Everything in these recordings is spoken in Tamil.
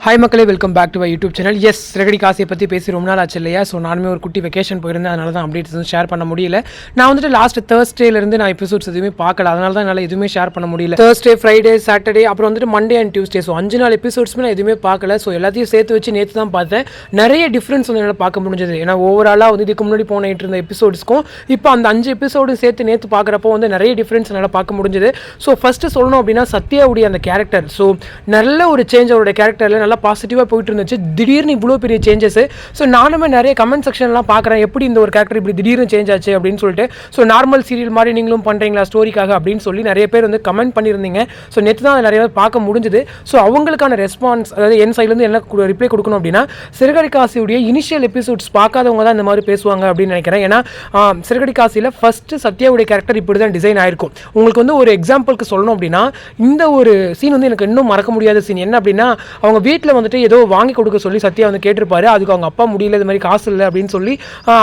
ஹாய் மக்களே, welcome back to my YouTube channel. Yes, சிறகடி காசியை பற்றி பேசி ரொம்ப நாள் ஆச்சு இல்லையா? ஸோ நானுமே ஒரு குட்டி வெக்கேஷன் போயிருந்தேன், அதனால தான் அப்டேட்ஸ் வந்து ஷேர் பண்ண முடியல. நான் வந்துட்டு லாஸ்ட் தேர்ஸ்டேலேருந்து நான் எபிசோட்ஸ் எதுவுமே பார்க்கல, அதனால தான் என்னால் எதுவுமே ஷேர் பண்ண முடியல. தேர்ஸ்டே, ஃப்ரைடே, சாட்டர்டே, அப்புறம் வந்துட்டு மண்டே அண்ட் டியூஸ்டே, ஸோ 5 நாள் எபிசோட்ஸுமே நான் எதுவுமே பார்க்கல. ஸோ எல்லாத்தையும் சேர்த்து வச்சு நேற்று தான் பார்த்தேன். நிறைய டிஃப்ரென்ஸ் வந்து என்னால் பார்க்க முடிஞ்சது. ஏன்னா ஓவராலாக வந்து இதுக்கு முன்னாடி போனிட்டு இருந்த எபிசோட்ஸ்க்கும் இப்போ அந்த 5 எபிசோடு சேர்த்து நேற்று பார்க்குறப்போ வந்து நிறைய டிஃப்ரென்ஸ் என்னால் பார்க்க முடிஞ்சது. ஸோ ஃபஸ்ட்டு சொல்லணும் அப்படின்னா சத்யாவுடைய அந்த கேரக்டர், ஸோ நல்ல ஒரு சேஞ்ச் அவருடைய கேரக்டரில் நல்லா பாசிட்டிவாக போயிட்டு இருந்துச்சு. திடீர்னு இவ்வளோ பெரிய சேஞ்சஸ். ஸோ நானுமே நிறைய கமெண்ட் செக்ஷன்லாம் பார்க்குறேன், எப்படி இந்த ஒரு கேரக்டர் இப்படி திடீர்னு சேஞ்ச் ஆச்சு அப்படின்னு சொல்லிட்டு. ஸோ நார்மல் சீரியல் மாதிரி நீங்களும் பண்ணுறீங்களா ஸ்டோரிக்காக அப்படின்னு சொல்லி நிறைய பேர் வந்து கமெண்ட் பண்ணியிருந்தீங்க. ஸோ நேற்று தான் நிறைய பேர் பார்க்க முடிஞ்சுது. ஸோ அவங்களுக்கான ரெஸ்பான்ஸ், அதாவது என் சைட்லேருந்து என்ன ரிப்ளை கொடுக்கணும் அப்படின்னா, சிறகடி காசியுடைய இனிஷியல் எபிசோட்ஸ் பார்க்காதவங்க தான் இந்த மாதிரி பேசுவாங்க அப்படின்னு நினைக்கிறேன். ஏன்னா சிறகடி காசியில் ஃபஸ்ட்டு சத்யாவுடைய கேரக்டர் இப்படி தான் டிசைன் ஆயிருக்கும். உங்களுக்கு வந்து ஒரு எக்ஸாம்பிளுக்கு சொல்லணும் அப்படின்னா, இந்த ஒரு சீன் வந்து எனக்கு இன்னும் மறக்க முடியாத சீன். என்ன அப்படின்னா, அவங்க வீட்டில் வந்துட்டு ஏதோ வாங்கி கொடுக்க சொல்லி சத்யா வந்து கேட்டிருப்பாரு. அதுக்கு அவங்க அப்பா முடியல, இது மாதிரி காசு இல்லை அப்படின்னு சொல்லி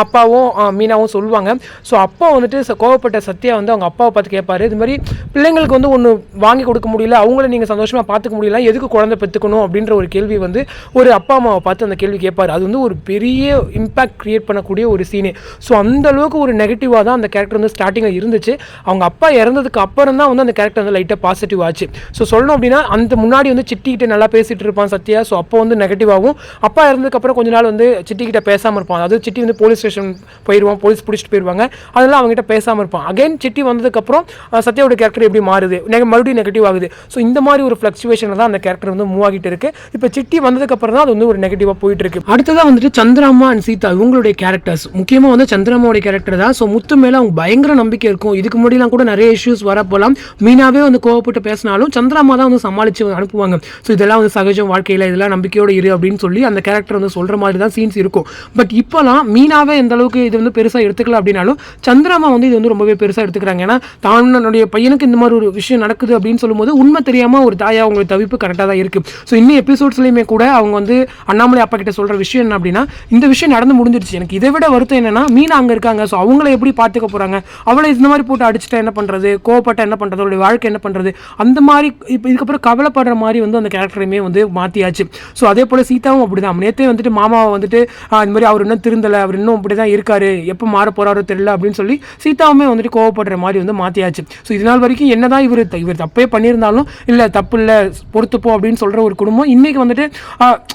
அப்பாவும் மீனாவும் சொல்லுவாங்க. ஸோ அப்பா வந்துட்டு கோவப்பட்ட சத்யா வந்து அவங்க அப்பாவை பார்த்து கேட்பாரு, இது மாதிரி பிள்ளைங்களுக்கு வந்து ஒன்று வாங்கி கொடுக்க முடியல, அவங்கள நீங்கள் சந்தோஷமாக பார்த்துக்க முடியல, எதுக்கு குழந்தை பெற்றுக்கணும் அப்படின்ற ஒரு கேள்வி வந்து ஒரு அப்பா அம்மாவை பார்த்து அந்த கேள்வி கேட்பார். அது வந்து ஒரு பெரிய இம்பாக்ட் கிரியேட் பண்ணக்கூடிய ஒரு சீனு. ஸோ அந்த அளவுக்கு ஒரு நெகட்டிவாக தான் அந்த கேரக்டர் வந்து ஸ்டார்டிங்கில் இருந்துச்சு. அவங்க அப்பா இறந்ததுக்கு அப்புறம் தான் வந்து அந்த கேரக்டர் வந்து லைட்டாக பாசிட்டிவ் ஆச்சு. ஸோ சொல்லணும் அப்படின்னா, அந்த முன்னாடி வந்து சிட்டிக்கிட்ட நல்லா பேசிகிட்டு இருப்பான் சத்யா. ஸோ அப்போ வந்து நெகட்டிவாகவும், அப்பா இறந்ததுக்கப்புறம் கொஞ்ச நாள் வந்து சிட்டிக்கிட்ட பேசாமல் இருப்பான். அதாவது சிட்டி வந்து போலீஸ் ஸ்டேஷன் போயிடுவான், போலீஸ் பிடிச்சிட்டு போயிடுவாங்க, அதெல்லாம் அவங்ககிட்ட பேசாமல் இருப்பான். அகைன் சிட்டி வந்ததுக்கப்புறம் சத்யாவோட கேரக்டர் எப்படி மாறுது, மறுபடியும் நெகட்டிவ் ஆகுது. ஸோ இந்த மாதிரி ஒரு ஃப்ளக்சுவேஷனில் தான் அந்த கேரக்டர் வந்து மூவ் ஆகிட்டு இருக்கு. இப்போ சிட்டி வந்ததுக்கப்புறம் தான் அது வந்து ஒரு நெகட்டிவாக போயிட்டு இருக்கு. அடுத்ததான் வந்துட்டு சந்திராமா அண்ட் சீதா, இவங்களுடைய கேரக்டர்ஸ், முக்கியமாக வந்து சந்திராமாவோட கேரக்டர் தான். ஸோ முத்து மேலே அவங்க பயங்கர நம்பிக்கை இருக்கும். இதுக்கு முன்னாடிலாம் கூட நிறைய இஷ்யூஸ் வரப்போலாம், மீனாவே வந்து கோவப்பட்டு பேசினாலும் சந்திராமா தான் வந்து சமாளித்து அனுப்புவாங்க. ஸோ இதெல்லாம் வந்து சகஜம் வாழ்க்கையில், இதெல்லாம் நம்பிக்கையோடு இரு அப்படின்னு சொல்லி அந்த கேரக்டர் வந்து சொல்கிற மாதிரி தான் சீன்ஸ் இருக்கும். பட் இப்போலாம் மீனாவே எந்த அளவுக்கு இது வந்து பெருசாக எடுத்துக்கல அப்படின்னாலும் சந்திராமா வந்து இது வந்து ரொம்பவே பெருசாக எடுத்துக்கிறாங்க. ஏன்னா தன்னுடைய பையனுக்கு இந்த மாதிரி ஒரு விஷயம் நடக்குது அப்படின்னு சொல்லும்போது உண்மை தெரியாமல் ஒரு தாயா அவங்களுக்கு தவிப்பு கரெக்டாக தான் இருக்குது. ஸோ இன்னும் எபிசோட்ஸ்லையுமே கூட அவங்க வந்து அண்ணாமலை அப்பா கிட்ட சொல்கிற விஷயம் என்ன அப்படின்னா, இந்த விஷயம் நடந்து முடிஞ்சிருச்சு, எனக்கு இதை விட வருத்தம் என்னன்னா மீனா அங்கே இருக்காங்க, ஸோ அவங்கள எப்படி பார்த்துக்க போகிறாங்க, அவளை இந்த மாதிரி போட்டு அடிச்சுட்டா என்ன பண்ணுறது, கோவப்பட்டா என்ன பண்ணுறது, அவளுடைய வாழ்க்கை என்ன பண்ணுறது, அந்த மாதிரி இப்போ இதுக்கப்புறம் கவலைப்படுற மாதிரி வந்து அந்த கேரக்டரையுமே வந்து மாற்றியாச்சு. ஸோ அதே போல் சீதாவும் அப்படி தான். நேற்றே வந்துட்டு மாமாவை வந்துட்டு இந்த மாதிரி அவர் இன்னும் திருந்தலை, அவர் இன்னும் அப்படி தான் இருக்காரு, எப்போ மாற போகிறாரோ தெரியல அப்படின்னு சொல்லி சீதாவுமே வந்துட்டு கோவப்படுற மாதிரி வந்து மாற்றியாச்சு. ஸோ இதனால் வரைக்கும் என்ன தான் இவர் தப்பே பண்ணியிருந்தாலும், இல்லை தப்பு இல்லை பொறுத்துப்போம் அப்படின்னு சொல்கிற ஒரு குடும்பம் இன்றைக்கி வந்துட்டு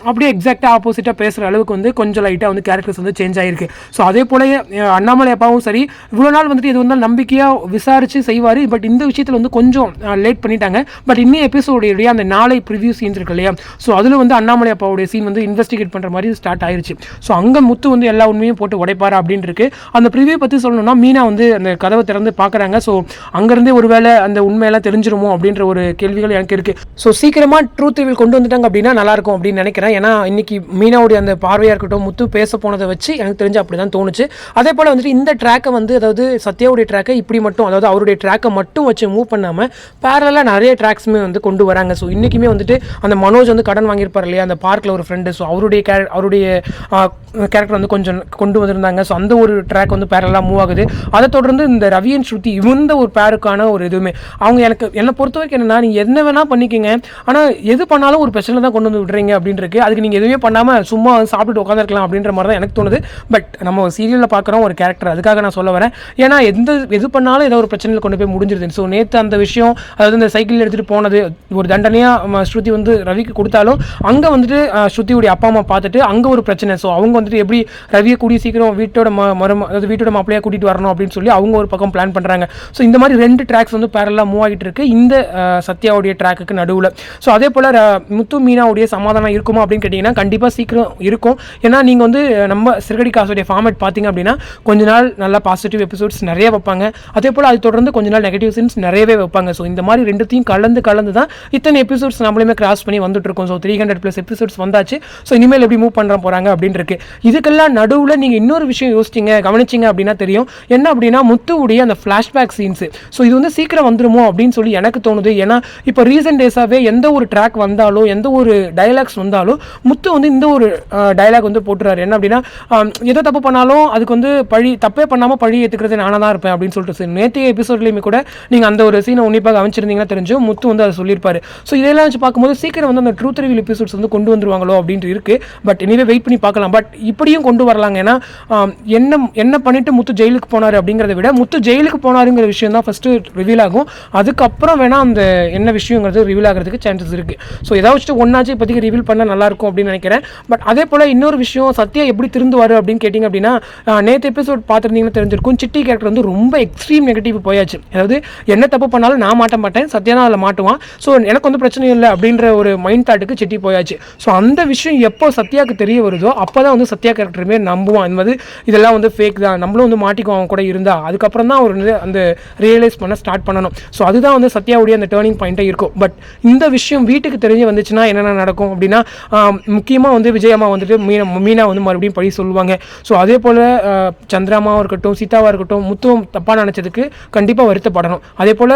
அப்படியே எக்ஸாக்டாக ஆப்போசிட்டாக பேசுகிற அளவுக்கு வந்து கொஞ்சம் லைட்டாக வந்து கேரக்டர்ஸ் வந்து சேஞ்ச் ஆகிருக்கு. ஸோ அதே போல அண்ணாமலை அப்பாவும் சரி, இவ்வளோ நாள் வந்துட்டு இது வந்து நம்பிக்கையாக விசாரித்து செய்வார். பட் இந்த விஷயத்தில் வந்து கொஞ்சம் லேட் பண்ணிட்டாங்க. பட் இன்னும் எபிசோடைய அந்த நாளை ப்ரிவியூ சீன்ஸ் இருக்கு இல்லையா, ஸோ அதில் வந்து அண்ணாமலை அப்பாவுடைய சீன் வந்து இன்வெஸ்டிகேட் பண்ணுற மாதிரி ஸ்டார்ட் ஆயிருச்சு. ஸோ அங்கே முத்து வந்து எல்லா உண்மையும் போட்டு உடைப்பார் அப்படின்னு இருக்கு. அந்த ப்ரிவியூ பற்றி சொல்லணும்னா, மீனா வந்து அந்த கதவை திறந்து பார்க்குறாங்க. ஸோ அங்கேருந்தே ஒருவேளை அந்த உண்மையெல்லாம் தெரிஞ்சிருமோ அப்படின்ற ஒரு கேள்விகள் எனக்கு இருக்குது. ஸோ சீக்கிரமாக ட்ரூத் ரிவீல் கொண்டு வந்துட்டாங்க அப்படின்னா நல்லாயிருக்கும் அப்படின்னு நினைக்கிறேன். ஏன்னா இன்னைக்கு மீனாவுடைய அந்த பார்வையாக இருக்கட்டும், முத்து பேச போனதை வச்சு எனக்கு தெரிஞ்சு அப்படி தான் தோணுச்சு. அதே போல் வந்துட்டு இந்த ட்ராக்கை வந்து, அதாவது சத்யாவுடைய ட்ராக்கை இப்படி மட்டும், அதாவது அவருடைய ட்ராக்கை மட்டும் வச்சு மூவ் பண்ணாமல் பேரலாக நிறைய ட்ராக்ஸுமே வந்து கொண்டு வராங்க. ஸோ இன்றைக்குமே வந்துட்டு அந்த மனோஜ் வந்து கடன் வாங்கியிருப்பார் இல்லையா அந்த பார்க்கில் ஒரு ஃப்ரெண்டு, ஸோ அவருடைய கேரக்டர் வந்து கொஞ்சம் கொண்டு வந்திருந்தாங்க. ஸோ அந்த ஒரு ட்ராக் வந்து பேரலாக மூவ் ஆகுது. அதை தொடர்ந்து இந்த ரவி அண்ட் ஸ்ருதி, இந்த ஒரு பேருக்கான ஒரு இதுவுமே அவங்க என்னை பொறுத்த வரைக்கும் என்னென்னா, நீங்கள் என்ன வேணால் பண்ணிக்கோங்க, ஆனால் எது பண்ணாலும் ஒரு பிரச்சனை தான் கொண்டு வந்து விடுறீங்க அப்படின்னு இருக்கு. அதுக்கு நீங்கள் எதுவுமே பண்ணாமல் சும்மா சாப்பிட்டு உட்காந்துருக்கலாம் அப்படின்ற மாதிரி தான் எனக்கு தோணுது. பட் நம்ம சீரியலில் பார்க்குறோம் ஒரு கேரக்டர், அதுக்காக நான் சொல்ல வரேன். ஏன்னா எது பண்ணாலும் ஏதோ ஒரு பிரச்சனையில் கொண்டு போய் முடிஞ்சிருது. ஸோ நேற்று அந்த விஷயம், அதாவது இந்த சைக்கிள் எடுத்துகிட்டு போனது ஒரு தண்டனையாக ஸ்ருதி வந்து ரவிக்கு கொடுத்தாலும், அங்கே வந்துட்டு ஸ்ருதியுடைய அப்பா அம்மா பார்த்துட்டு அங்கே ஒரு பிரச்சனை. ஸோ அவங்க வந்துட்டு எப்படி ரவியை கூடிய சீக்கிரம் வீட்டோட அதாவது வீட்டோட மாப்பிள்ளையாக கூட்டிகிட்டு வரணும் அப்படின்னு சொல்லி அவங்க ஒரு பக்கம் பிளான் பண்ணுறாங்க. ஸோ இந்த மாதிரி 2 ட்ராக்ஸ் வந்து பேரலாக மூவ் ஆகிட்டு இருக்கு இந்த சத்யாவுடைய ட்ராக்குக்கு நடுவில். ஸோ அதே போல் முத்து மீனாவுடைய சமாதானம் இருக்குமா அப்படின்னு கேட்டிங்கன்னா கண்டிப்பாக சீக்கிரம் இருக்கும். ஏன்னா நீங்கள் வந்து நம்ம சிறகடி காசுடைய ஃபார்மேட் பார்த்தீங்க அப்படின்னா கொஞ்ச நாள் நல்லா பாசிட்டிவ் எபிசோட்ஸ் நிறைய வைப்பாங்க, அதே போல் அது தொடர்ந்து கொஞ்ச நாள் நெகட்டிவ் சீன்ஸ் நிறையவே வைப்பாங்க. ஸோ இந்த மாதிரி ரெண்டுத்தையும் கலந்து தான் இத்தனை எபிசோட்ஸ் நம்மளுமே கிராஸ் பண்ணி வந்துட்டு இருக்கோம். ஸோ 300+ எபிசோட்ஸ் வந்தாச்சு. ஸோ இனிமேல் எப்படி மூவ் பண்ணுற போகிறாங்க அப்படின்னு இருக்கு. இதுக்கெல்லாம் நடுவில் நீங்கள் இன்னொரு விஷயம் கவனிச்சிங்க அப்படின்னா தெரியும். என்ன அப்படின்னா, முத்துவுடைய அந்த ஃப்ளாஷ்பேக் சீன்ஸு. ஸோ இது வந்து சீக்கிரம் வந்துருமோ அப்படின்னு சொல்லி எனக்கு தோணுது. ஏன்னா இப்போ ரீசெண்ட் டேஸாகவே எந்த ஒரு ட்ராக் வந்தாலும், எந்த ஒரு டைலாக்ஸ் வந்தாலும் முத்து வந்து இந்த ஒரு டைலாக் வந்து போட்டுறாரு. என்ன அப்படின்னா, எதை தப்பு பண்ணாலும் அதுக்கு வந்து தப்பே பண்ணாமல் பழி ஏற்றுக்கிறது நானாக தான் இருப்பேன் அப்படின்னு சொல்லிட்டு. நேற்றைய எபிசோட்லேயுமே கூட நீங்கள் அந்த ஒரு சீனை உன்னிப்பாக கவனிச்சிருந்தீங்கன்னா தெரிஞ்சு முத்து வந்து அதை சொல்லியிருப்பாரு. ஸோ இதெல்லாம் வச்சு பார்க்கும்போது சீக்கிரம் வந்து அந்த ட்ரூத் ரிவீல் எபிசோட்ஸ் வந்து கொண்டு வந்துருவாங்களோ அப்படின்ட்டு இருக்குது. பட் எனிவே வெயிட் பண்ணி பார்க்கலாம். பட் இப்படியும் கொண்டு வரலாங்க. ஏன்னா என்ன பண்ணிட்டு முத்து ஜெயிலுக்கு போனார் அப்படிங்கிறத விட முத்து ஜெயிலுக்கு போனாருங்கிற விஷயம் தான் ஃபஸ்ட்டு ரிவீல் ஆகும். அதுக்கப்புறம் வேணால் அந்த என்ன விஷயங்கிறது ரிவீல் ஆகிறதுக்கு சான்சஸ் இருக்குது. ஸோ ஏதாவது வச்சுட்டு ஒன்றாச்சு இப்போதைக்கு ரிவீல் பண்ணால் நல்லாயிருக்கும் அப்படின்னு நினைக்கிறேன். பட் அதே போல் இன்னொரு விஷயம், சத்யா எப்படி திருந்துவார் அப்படின்னு கேட்டிங்க அப்படின்னா, நேற்று எபிசோட் பார்த்துருந்தீங்கன்னா தெரிஞ்சிருக்கும், சிட்டி கேரக்டர் வந்து ரொம்ப எக்ஸ்ட்ரீம் நெகட்டிவ் போயாச்சு. அதாவது என்ன தப்பு பண்ணாலும் நான் மாட்ட மாட்டேன், சத்யா தான் அதில் மாட்டுவான், ஸோ எனக்கு வந்து பிரச்சனையும் இல்லை அப்படின்ற ஒரு மைண்ட் தாட்டுக்கு சிட்டி போயாச்சு. ஸோ அந்த விஷயம் எப்போ சத்யாவுக்கு தெரிய வருதோ அப்போ தான் வந்து சத்யா கேரக்டருமே நம்புவான். இந்த மாதிரி இதெல்லாம் வந்து ஃபேக் தான், நம்மளும் வந்து மாட்டிக்குவோம் அவன் கூட இருந்தா, அதுக்கப்புறம் தான் அவர் வந்து அந்த ரியலைஸ் பண்ண ஸ்டார்ட் பண்ணணும். ஸோ அதுதான் வந்து சத்யாவுடைய அந்த டேர்னிங் பாயிண்ட்டாக இருக்கும். பட் இந்த விஷயம் வீட்டுக்கு தெரிஞ்சு வந்துச்சுன்னா என்னென்ன நடக்கும் அப்படின்னா, முக்கியமாக வந்து விஜயம்மா வந்துட்டு மீனா வந்து மறுபடியும் பழி சொல்லுவாங்க. ஸோ அதே போல் சந்திராமாவும் இருக்கட்டும், சீதாவாக இருக்கட்டும், முத்துவும் தப்பாக நினச்சதுக்கு கண்டிப்பாக வருத்தப்படணும். அதே போல்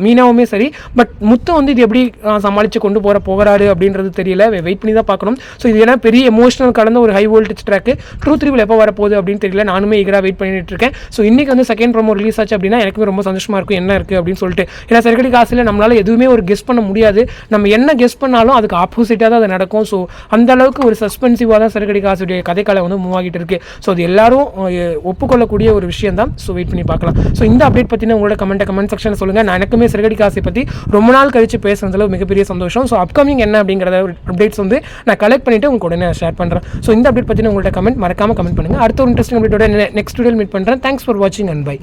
மீனாவுமே சரி. பட் முத்து வந்து இது எப்படி சமாளித்து கொண்டு போகிறாரு அப்படின்றது தெரியல, வெயிட் பண்ணி தான் பார்க்கணும். ஸோ இது ஏன்னா பெரிய எமோஷனல் கலந்த ஒரு high voltage track. Truth reveal எப்போ வரப்போகுது அப்படின்னு தெரியல, நானுமே ஈகராக வெயிட் பண்ணிட்டு இருக்கேன். ஸோ இன்றைக்கி வந்து செகண்ட் ப்ரோமோ ரிலீஸ் ஆச்சு அப்படின்னா எனக்குமே ரொம்ப சந்தோஷமாக இருக்கும், என்ன இருக்குது அப்படின்னு சொல்லிட்டு. ஏன்னா சிறகடி காசில் நம்மளால் எதுவுமே ஒரு கெஸ் பண்ண முடியாது, நம்ம என்ன கெஸ் பண்ணாலும் அதுக்கு ஆப்போசிட்டாக தான் அது நடக்கும். ஸோ அந்த அளவுக்கு ஒரு சஸ்பென்சிவாக தான் சிறகடி காசுடைய கதைக்காலம் வந்து மூவ் ஆகிட்டு இருக்குது. ஸோ அது எல்லாரும் ஒப்புக்கொள்ளக்கூடிய ஒரு விஷயம் தான். ஸோ வெயிட் பண்ணி பார்க்கலாம். ஸோ இந்த அப்டேட் பற்றின உங்களோட கமெண்ட் செக்ஷனில் சொல்லுங்கள். நான் எனக்குமே சிறகடி காசை பற்றி ரொம்ப நாள் கழிச்சு பேசுறதுல மிகப்பெரிய சந்தோஷம். ஸோ அப்கமிங் என்ன அப்படிங்கிறத அப்டேட்ஸ் வந்து நான் கலெக்ட் பண்ணிவிட்டு உங்களுக்கு உடனே ஷேர் பண்ணுறேன். ஸோ இந்த அப்டேட் பற்றின உங்கள்கிட்ட மறக்காமல் கமெண்ட் பண்ணுங்கள். அடுத்த ஒரு இன்ட்ரெஸ்டிங் அப்டேட்டோட நெக்ஸ்ட் வீடியோவில் மீட் பண்ணுறேன். தேங்க்ஸ் ஃபார் வாட்சிங் அண்ட் பை.